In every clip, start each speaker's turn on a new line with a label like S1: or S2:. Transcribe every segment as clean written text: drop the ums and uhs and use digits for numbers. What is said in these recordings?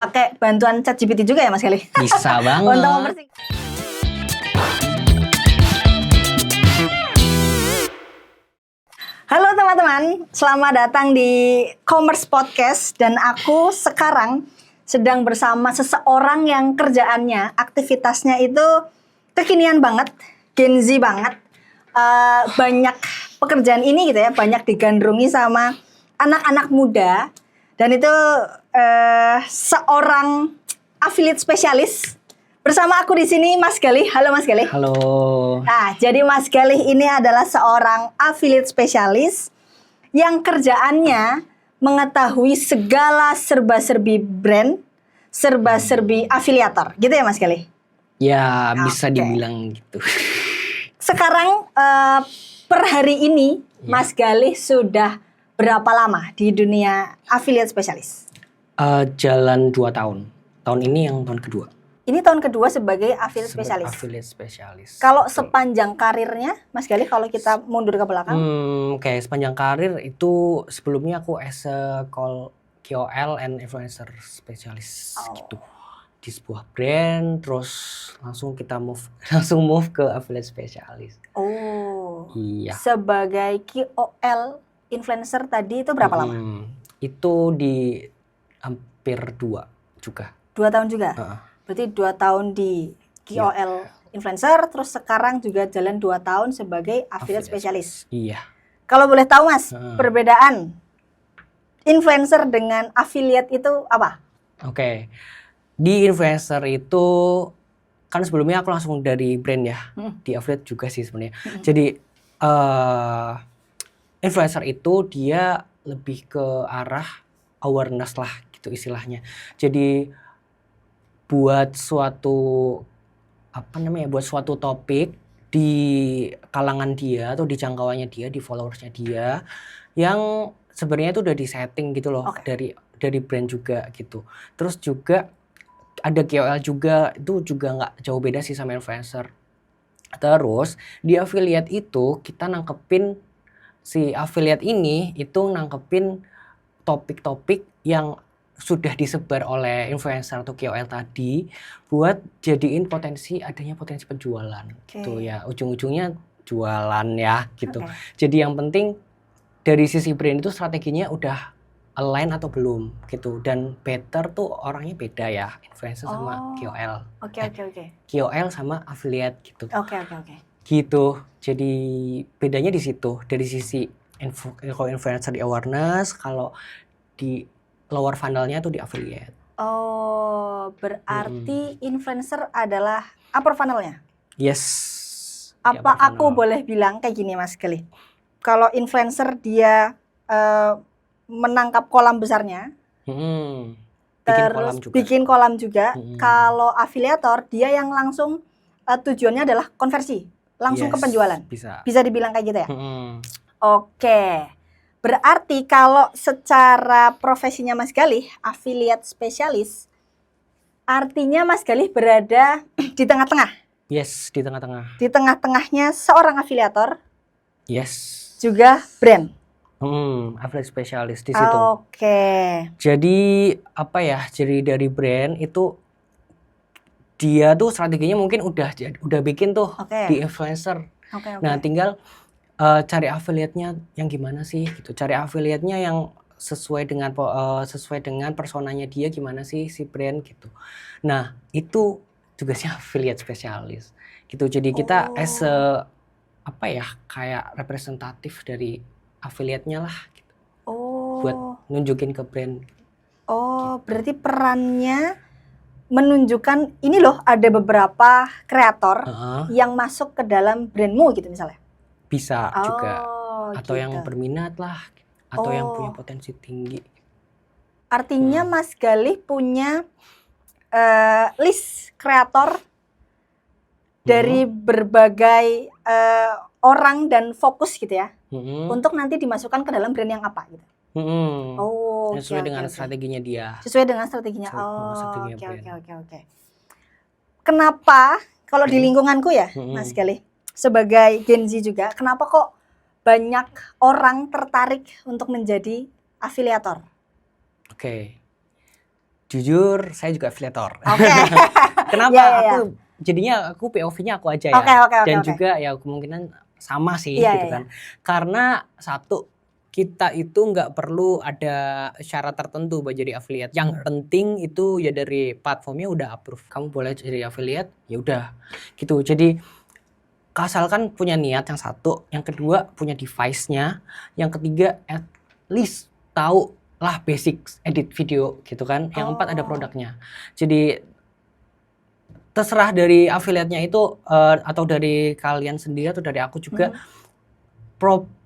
S1: Pakai bantuan ChatGPT juga ya Mas Galih?
S2: Bisa banget.
S1: Untuk mempersingkat. Halo teman-teman, selamat datang di Commerce Podcast. Dan aku sekarang sedang bersama seseorang yang kerjaannya, aktivitasnya itu kekinian banget, Gen Z banget. Banyak pekerjaan ini gitu ya, banyak digandrungi sama anak-anak muda. Dan itu seorang affiliate spesialis. Bersama aku di sini Mas Galih. Halo Mas Galih.
S2: Halo.
S1: Nah, jadi Mas Galih ini adalah seorang affiliate spesialis yang kerjaannya mengetahui segala serba-serbi brand, serba-serbi afiliator. Gitu ya Mas Galih?
S2: Ya, bisa
S1: Oke.
S2: dibilang gitu.
S1: Sekarang per hari ini Mas Galih sudah berapa lama di dunia affiliate spesialis?
S2: Jalan 2 tahun. Tahun ini yang tahun kedua.
S1: Ini tahun kedua sebagai affiliate
S2: Sebagai
S1: spesialis.
S2: affiliate spesialis.
S1: Kalau
S2: Betul.
S1: sepanjang karirnya, Mas Galih, kalau kita mundur ke belakang,
S2: Kayak sepanjang karir itu sebelumnya aku as a KOL and influencer spesialis gitu di sebuah brand, terus langsung move ke affiliate spesialis. Iya.
S1: Sebagai KOL influencer tadi itu berapa lama?
S2: Itu di hampir 2 juga.
S1: 2 tahun juga. Berarti 2 tahun di KOL influencer, terus sekarang juga jalan 2 tahun sebagai affiliate spesialis.
S2: Iya.
S1: Kalau boleh tahu Mas, perbedaan influencer dengan affiliate itu apa?
S2: Oke. Di influencer itu kan sebelumnya aku langsung dari brand ya. Di affiliate juga sih sebenarnya. Jadi influencer itu dia lebih ke arah awareness lah gitu istilahnya. Jadi buat suatu topik di kalangan dia atau di jangkauannya dia, di followersnya dia yang sebenarnya itu udah di setting gitu loh. Dari brand juga gitu. Terus juga ada KOL juga, itu juga nggak jauh beda sih sama influencer. Terus di affiliate itu kita nangkepin, si affiliate ini itu nangkepin topik-topik yang sudah disebar oleh influencer atau KOL tadi buat jadiin adanya potensi penjualan gitu ya, ujung-ujungnya jualan ya gitu. Jadi yang penting dari sisi brand itu strateginya udah align atau belum gitu, dan better tuh orangnya beda ya, influencer sama KOL. KOL sama affiliate gitu. Gitu. Jadi bedanya di situ, dari sisi kalau influencer di awareness, kalau di lower funnelnya tuh di affiliate.
S1: Berarti influencer adalah upper funnelnya?
S2: Yes.
S1: Apa aku boleh bilang kayak gini Mas Galih? Kalau influencer dia menangkap kolam besarnya, terus bikin kolam juga. Kalau afiliator dia yang langsung tujuannya adalah konversi, langsung ke penjualan. Bisa dibilang kayak gitu ya? Oke. Berarti kalau secara profesinya Mas Galih, affiliate spesialis, artinya Mas Galih berada di tengah-tengah.
S2: Yes, di tengah-tengah.
S1: Di tengah-tengahnya seorang afiliator.
S2: Yes.
S1: Juga brand.
S2: Affiliate spesialis di situ. Jadi jadi dari brand itu dia tuh strateginya mungkin udah bikin tuh di influencer. Nah, tinggal cari affiliate-nya yang gimana sih gitu. Cari affiliate-nya yang sesuai dengan personanya dia gimana sih si brand gitu. Nah, itu tugasnya affiliate spesialis gitu. Jadi kita as a kayak representatif dari affiliate-nya lah gitu. Buat nunjukin ke brand.
S1: Gitu. Berarti perannya menunjukkan ini loh, ada beberapa kreator yang masuk ke dalam brandmu gitu misalnya.
S2: Bisa juga, atau yang berminat lah, atau yang punya potensi tinggi.
S1: Artinya Mas Galih punya list kreator dari berbagai orang dan fokus gitu ya, untuk nanti dimasukkan ke dalam brand yang apa gitu.
S2: Sesuai dengan strateginya dia.
S1: Sesuai dengan strateginya. Oke. Kenapa kalau di lingkunganku ya, Mas Galih, sebagai Gen Z juga, kenapa kok banyak orang tertarik untuk menjadi afiliator?
S2: Jujur, saya juga afiliator.
S1: Oke.
S2: Kenapa?
S1: Iya, iya, iya.
S2: Jadinya aku POV-nya aku aja ya.
S1: Oke.
S2: Dan juga ya kemungkinan sama sih
S1: Iya,
S2: gitu
S1: iya,
S2: kan. Karena satu, kita itu nggak perlu ada syarat tertentu buat jadi affiliate. Yang penting itu ya dari platformnya udah approve. Kamu boleh jadi affiliate, ya udah gitu. Jadi asalkan punya niat yang satu, yang kedua punya device-nya, yang ketiga at least tahu lah basic edit video gitu kan. Yang empat ada produknya. Jadi terserah dari affiliate-nya itu atau dari kalian sendiri atau dari aku juga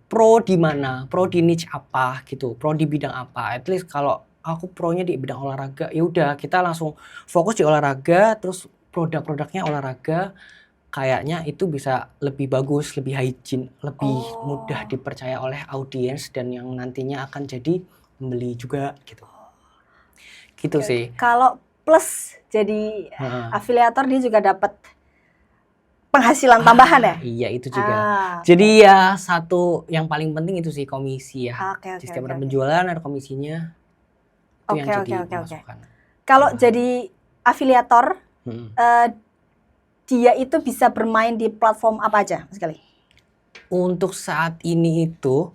S2: pro di mana, pro di niche apa gitu, pro di bidang apa. At least kalau aku pronya di bidang olahraga, ya udah kita langsung fokus di olahraga, terus produk-produknya olahraga. Kayaknya itu bisa lebih bagus, lebih hygiene, lebih mudah dipercaya oleh audiens dan yang nantinya akan jadi pembeli juga gitu. Gitu sih.
S1: Kalau plus jadi afiliator dia juga dapat penghasilan tambahan ya?
S2: Iya itu juga. Jadi ya satu yang paling penting itu sih komisi ya. Di setiap ada penjualan ada komisinya. Itu yang jadi pemasukan.
S1: Kalau jadi afiliator, dia itu bisa bermain di platform apa aja sekali?
S2: Untuk saat ini itu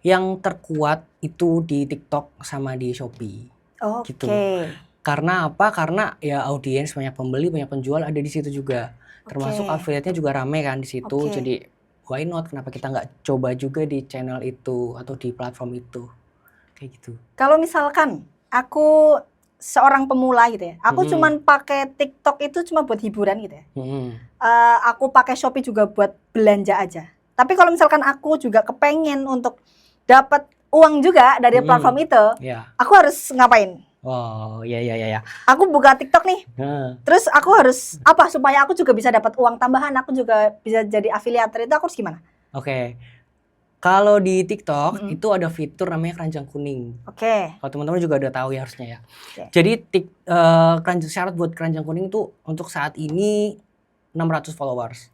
S2: yang terkuat itu di TikTok sama di Shopee. Gitu. Karena apa? Karena ya audiens, banyak pembeli, banyak penjual ada di situ juga. Termasuk affiliate-nya juga rame kan di situ. Jadi why not? Kenapa kita nggak coba juga di channel itu atau di platform itu? Kayak gitu.
S1: Kalau misalkan aku seorang pemula gitu ya, aku cuman pakai TikTok itu cuma buat hiburan gitu ya. Aku pakai Shopee juga buat belanja aja. Tapi kalau misalkan aku juga kepengen untuk dapat uang juga dari platform itu, aku harus ngapain?
S2: Oh, ya.
S1: Aku buka TikTok nih. Terus aku harus apa supaya aku juga bisa dapat uang tambahan, aku juga bisa jadi afiliator, itu aku harus gimana?
S2: Oke. Kalau di TikTok itu ada fitur namanya keranjang kuning. Kalau teman-teman juga udah tahu ya harusnya ya. Jadi syarat buat keranjang kuning itu untuk saat ini 600 followers.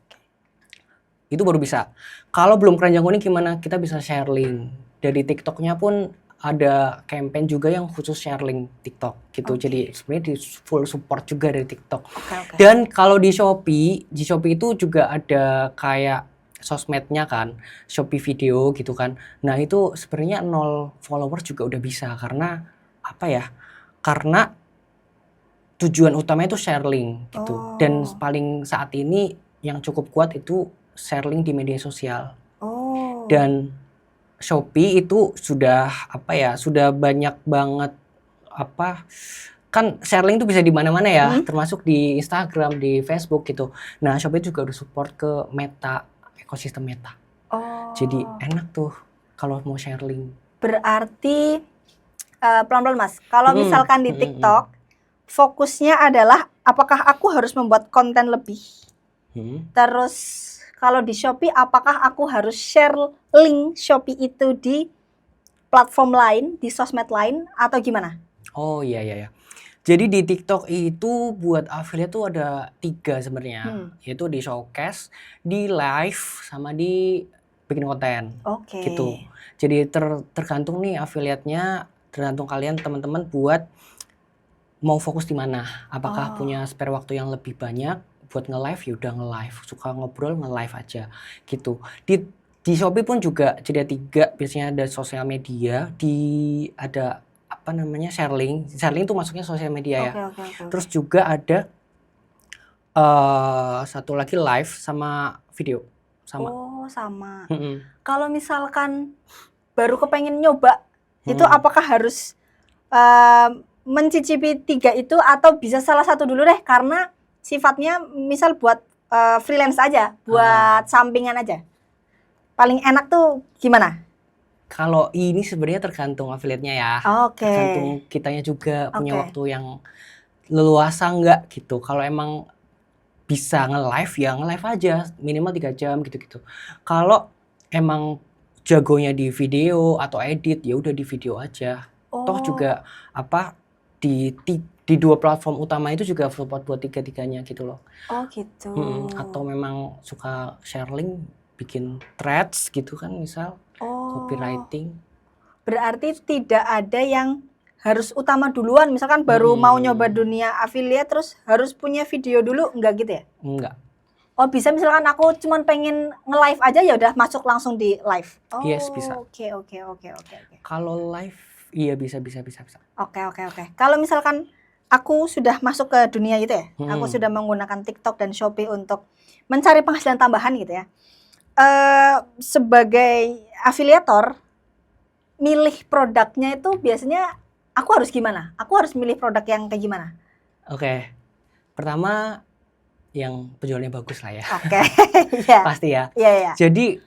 S2: Itu baru bisa. Kalau belum keranjang kuning gimana? Kita bisa share link. Dari TikToknya pun ada campaign juga yang khusus share link TikTok gitu. Jadi sebenarnya di full support juga dari TikTok. Dan kalau di Shopee itu juga ada kayak sosmednya kan, Shopee video gitu kan. Nah itu sebenarnya 0 followers juga udah bisa karena apa ya? Karena tujuan utamanya itu share link gitu. Dan paling saat ini yang cukup kuat itu share link di media sosial. Dan Shopee itu sudah apa ya? Sudah banyak banget apa? Kan share link itu bisa di mana-mana ya, termasuk di Instagram, di Facebook gitu. Nah Shopee juga udah support ke Meta, ekosistem Meta. Jadi enak tuh kalau mau share link.
S1: Berarti pelan-pelan Mas, kalau misalkan di TikTok fokusnya adalah apakah aku harus membuat konten lebih? Terus kalau di Shopee apakah aku harus share link Shopee itu di platform lain, di sosmed lain atau gimana?
S2: Oh iya. Jadi di TikTok itu buat affiliate tuh ada 3 sebenarnya, yaitu di showcase, di live, sama di bikin konten. Gitu. Jadi tergantung nih affiliate-nya, tergantung kalian teman-teman buat mau fokus di mana. Apakah punya spare waktu yang lebih banyak buat nge-live, ya udah nge-live. Suka ngobrol, nge-live aja gitu. Di Shopee pun juga jadi ada 3, biasanya ada sosial media, ada apa namanya share link itu masuknya sosial media ya. Terus juga ada satu lagi live sama video sama.
S1: Sama. Kalau misalkan baru kepengen nyoba, itu apakah harus mencicipi 3 itu atau bisa salah satu dulu deh karena sifatnya misal buat freelance aja, buat sampingan aja. Paling enak tuh gimana?
S2: Kalau ini sebenarnya tergantung affiliate-nya ya. Tergantung kitanya juga punya waktu yang leluasa enggak gitu. Kalau emang bisa nge-live ya nge-live aja minimal 3 jam gitu-gitu. Kalau emang jagonya di video atau edit ya udah di video aja. Toh juga apa di 2 platform utama itu juga support buat 3-tiganya gitu loh.
S1: Gitu.
S2: Atau memang suka share link, bikin threads gitu kan misal, copywriting.
S1: Berarti tidak ada yang harus utama duluan, misalkan baru mau nyoba dunia affiliate terus harus punya video dulu, enggak gitu ya?
S2: Enggak.
S1: Oh bisa, misalkan aku cuman pengen nge-live aja ya udah masuk langsung di live. Oh
S2: Yes, bisa.
S1: Oke.
S2: Kalau live iya bisa.
S1: Oke. Kalau misalkan aku sudah masuk ke dunia gitu ya, aku sudah menggunakan TikTok dan Shopee untuk mencari penghasilan tambahan gitu ya. Sebagai afiliator, milih produknya itu biasanya aku harus gimana? Aku harus milih produk yang kayak gimana?
S2: Oke. Pertama yang penjualannya bagus lah ya.
S1: Oke. Yeah.
S2: Pasti ya.
S1: Iya.
S2: Jadi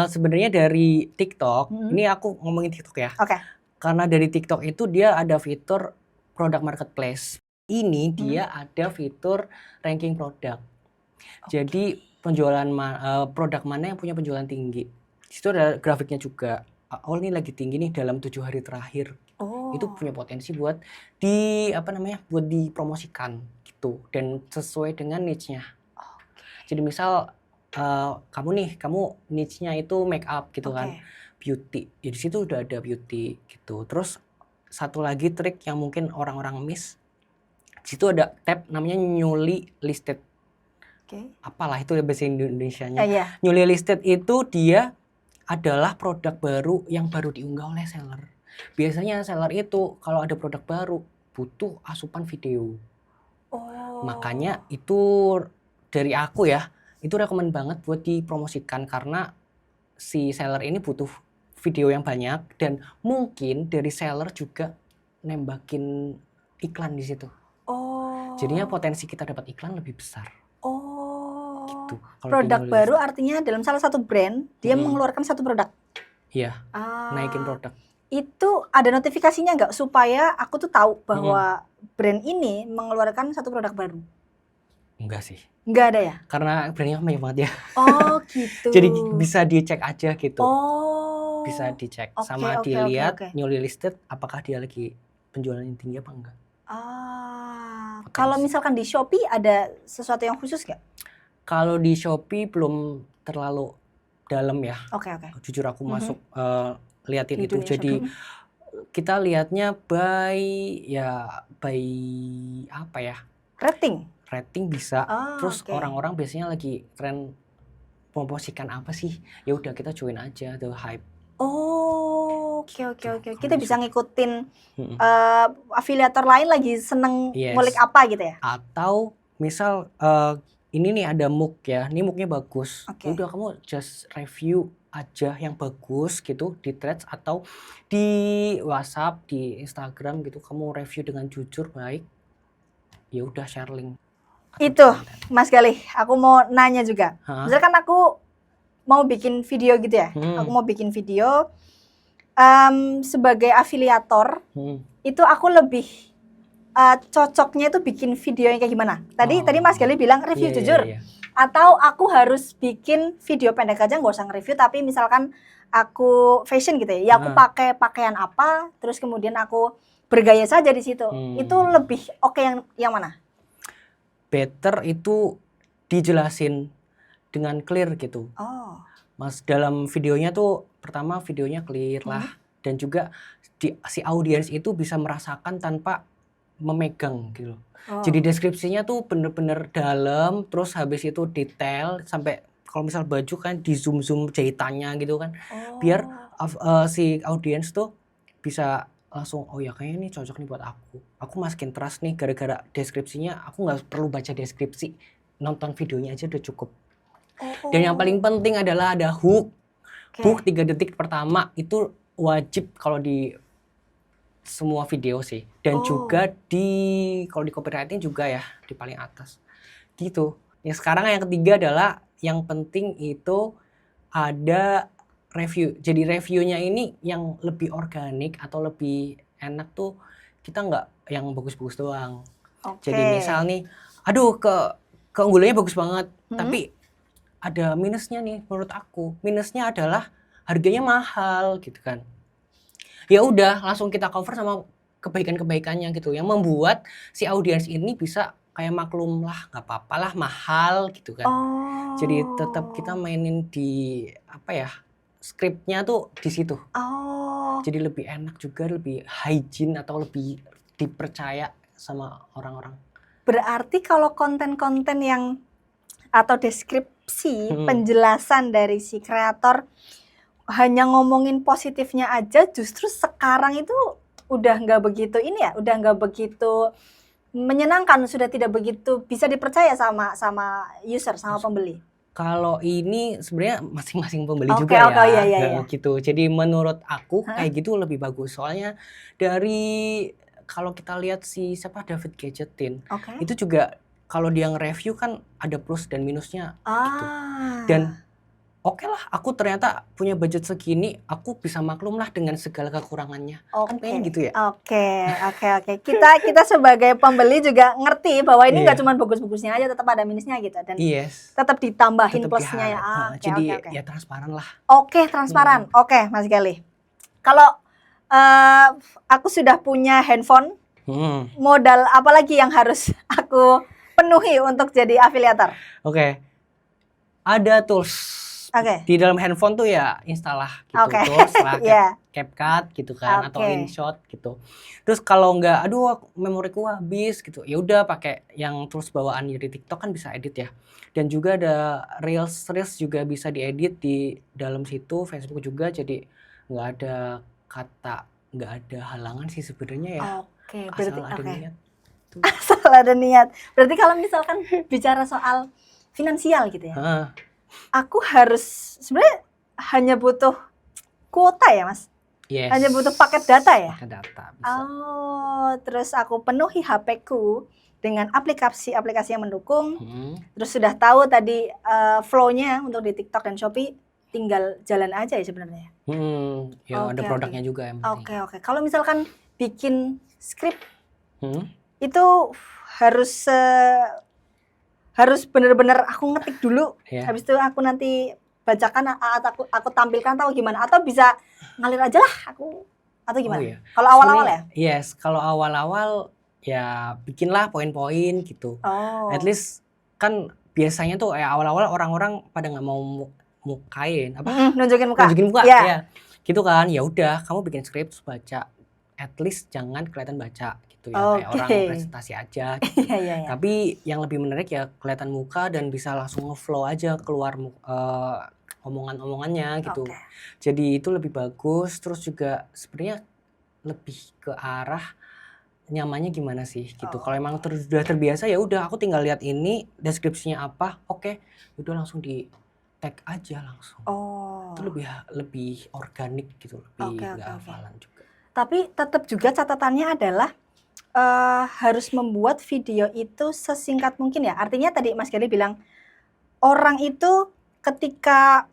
S2: sebenarnya dari TikTok, ini aku ngomongin TikTok ya.
S1: Oke.
S2: Karena dari TikTok itu dia ada fitur produk marketplace. Ini dia ada fitur ranking produk. Jadi penjualan produk mana yang punya penjualan tinggi. Di situ ada grafiknya juga. Oh ini lagi tinggi nih dalam 7 hari terakhir. Itu punya potensi buat buat dipromosikan gitu dan sesuai dengan niche-nya. Jadi misal kamu niche-nya itu make up gitu kan, beauty. Di situ udah ada beauty gitu. Terus satu lagi trik yang mungkin orang-orang miss, di situ ada tab namanya newly listed. Apalah itu bahasa Indonesianya. Newly listed itu dia adalah produk baru yang baru diunggah oleh seller. Biasanya seller itu kalau ada produk baru butuh asupan video. Makanya itu dari aku ya, itu rekomen banget buat dipromosikan karena si seller ini butuh video yang banyak dan mungkin dari seller juga nembakin iklan di situ. Jadinya potensi kita dapat iklan lebih besar. Gitu.
S1: Produk baru artinya dalam salah satu brand dia mengeluarkan satu produk.
S2: Iya. Naikin produk.
S1: Itu ada notifikasinya nggak supaya aku tuh tahu bahwa brand ini mengeluarkan satu produk baru?
S2: Enggak sih.
S1: Nggak ada ya?
S2: Karena brandnya banyak banget ya.
S1: Oh gitu.
S2: Jadi bisa dicek aja gitu. Bisa dicek sama dilihat newly listed apakah dia lagi penjualannya tinggi apa enggak.
S1: Kalau misalkan di Shopee ada sesuatu yang khusus nggak? Kalau
S2: di Shopee belum terlalu dalam ya. Jujur aku masuk liatin itu. Jadi kita lihatnya by apa ya? Rating bisa. Terus orang-orang biasanya lagi tren promosikan apa sih? Ya udah kita join aja the hype.
S1: Oke. Kita bisa ngikutin afiliator lain lagi seneng ngulik apa gitu ya?
S2: Atau misal ini nih ada MOOC ya, ini MOOC-nya bagus. Udah kamu just review aja yang bagus gitu di Threads atau di WhatsApp, di Instagram gitu. Kamu review dengan jujur baik. Ya udah share link.
S1: Itu Mas Galih, aku mau nanya juga. Misalkan aku mau bikin video gitu ya. Aku mau bikin video sebagai afiliator. Itu aku lebih cocoknya itu bikin video yang kayak gimana? Tadi Mas Galih bilang review jujur. Atau aku harus bikin video pendek aja, nggak usah nge-review, tapi misalkan aku fashion gitu ya, aku pakai pakaian apa, terus kemudian aku bergaya saja di situ. Itu lebih oke yang mana?
S2: Better itu dijelasin dengan clear gitu. Mas dalam videonya tuh pertama videonya clear lah dan juga si audiens itu bisa merasakan tanpa memegang gitu. Jadi deskripsinya tuh bener-bener dalam, terus habis itu detail sampai kalau misal baju kan di zoom jahitannya gitu kan, biar si audiens tuh bisa langsung oh ya kayaknya ini cocok nih buat aku masukin trust nih gara-gara deskripsinya, aku nggak perlu baca deskripsi, nonton videonya aja udah cukup. Dan yang paling penting adalah ada hook. Hook 3 detik pertama itu wajib kalau di semua video sih, dan juga kalau di copywriting juga ya di paling atas gitu. Yang sekarang yang ketiga adalah yang penting itu ada review. Jadi reviewnya ini yang lebih organik atau lebih enak tuh kita nggak yang bagus-bagus doang. Jadi misal nih, aduh keunggulannya bagus banget, tapi ada minusnya nih menurut aku. Minusnya adalah harganya mahal gitu kan. Ya udah langsung kita cover sama kebaikan-kebaikannya gitu yang membuat si audiens ini bisa kayak maklum lah, nggak apa-apa lah mahal gitu kan. Jadi tetap kita mainin di skripnya tuh di situ.
S1: Oh.
S2: Jadi lebih enak juga, lebih hygiene atau lebih dipercaya sama orang-orang.
S1: Berarti kalau konten-konten yang atau deskripsi penjelasan dari si kreator hanya ngomongin positifnya aja, justru sekarang itu udah nggak begitu ini ya, udah nggak begitu menyenangkan, sudah tidak begitu bisa dipercaya sama user, sama pembeli.
S2: Kalau ini sebenarnya masing-masing pembeli juga ya,
S1: iya.
S2: gitu. Jadi menurut aku kayak gitu lebih bagus. Soalnya dari kalau kita lihat siapa David Gadgetin, itu juga kalau dia nge-review kan ada plus dan minusnya gitu. Dan oke lah, aku ternyata punya budget segini, aku bisa maklum lah dengan segala kekurangannya. Kan pengen gitu ya.
S1: Oke. Kita sebagai pembeli juga ngerti bahwa ini nggak cuma bagus-bagusnya aja, tetap ada minusnya gitu, dan tetap ditambahin plusnya ya.
S2: Jadi ya transparan lah.
S1: Oke, transparan. Oke, Mas Galih. Kalau aku sudah punya handphone, modal apa lagi yang harus aku penuhi untuk jadi afiliator?
S2: Oke. Ada tools. Di dalam handphone tuh ya install lah gitu, tools lah, CapCut gitu kan, atau InShot gitu. Terus kalau nggak, aduh memoriku habis gitu, ya udah pakai yang tools bawaan dari TikTok kan bisa edit ya. Dan juga ada Reels juga bisa diedit di dalam situ, Facebook juga, jadi nggak ada halangan sih sebenarnya ya.
S1: Berarti
S2: asal ada niat.
S1: Asal ada niat. Berarti kalau misalkan bicara soal finansial gitu ya. Aku harus sebenarnya hanya butuh kuota ya, Mas? Hanya butuh paket data ya?
S2: Paket data bisa.
S1: Terus aku penuhi HP-ku dengan aplikasi-aplikasi yang mendukung. Terus sudah tahu tadi flow-nya untuk di TikTok dan Shopee, tinggal jalan aja ya sebenarnya.
S2: Ada produknya juga yang penting.
S1: Oke. Kalau misalkan bikin skrip, itu harus benar-benar aku ngetik dulu, habis itu aku nanti bacakan atau aku tampilkan atau gimana, atau bisa ngalir aja lah aku, atau gimana? Kalau awal-awal ya?
S2: Kalau awal-awal ya bikinlah poin-poin gitu. At least kan biasanya tuh awal-awal orang-orang pada nggak mau mukain
S1: nunjukin muka
S2: ya gitu kan. Ya udah, kamu bikin skrip terus baca, at least jangan kelihatan baca gitu ya, kayak orang presentasi aja gitu. Tapi yang lebih menarik ya kelihatan muka dan bisa langsung ngeflow aja keluar omongan-omongannya gitu. Jadi itu lebih bagus. Terus juga sebenarnya lebih ke arah nyamannya gimana sih gitu. Kalau emang sudah terbiasa ya udah, aku tinggal lihat ini deskripsinya apa, udah langsung di tag aja langsung. Itu lebih organik gitu, lebih nggak hafalan juga.
S1: Tapi tetap juga catatannya adalah harus membuat video itu sesingkat mungkin ya. Artinya tadi Mas Galih bilang orang itu ketika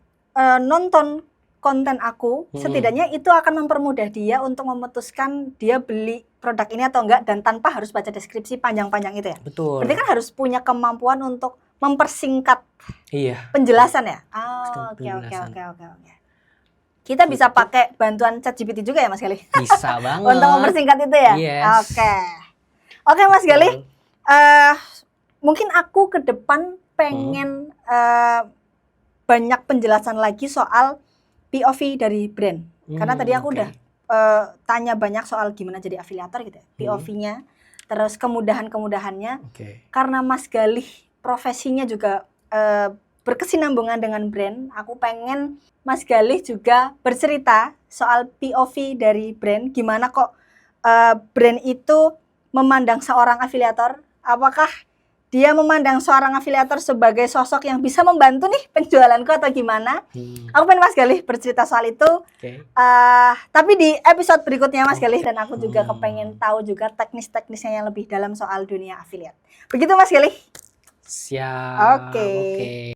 S1: nonton konten aku, setidaknya itu akan mempermudah dia untuk memutuskan dia beli produk ini atau enggak, dan tanpa harus baca deskripsi panjang-panjang itu ya.
S2: Betul.
S1: Berarti kan harus punya kemampuan untuk mempersingkat penjelasan ya. Oke. Kita bisa pakai bantuan ChatGPT juga ya Mas Galih?
S2: Bisa banget.
S1: Untuk mempersingkat itu ya? Oke Mas Galih, mungkin aku ke depan pengen banyak penjelasan lagi soal POV dari brand. Karena tadi aku udah tanya banyak soal gimana jadi afiliator gitu ya, POV-nya, terus kemudahan-kemudahannya. Karena Mas Galih profesinya juga berkesinambungan dengan brand, aku pengen Mas Galih juga bercerita soal POV dari brand, gimana kok brand itu memandang seorang afiliator, apakah dia memandang seorang afiliator sebagai sosok yang bisa membantu nih penjualanku atau gimana. Aku pengen Mas Galih bercerita soal itu. Tapi di episode berikutnya Mas Galih, dan aku juga kepengen tahu juga teknis-teknisnya yang lebih dalam soal dunia afiliat. Begitu Mas Galih?
S2: Siap. Oke.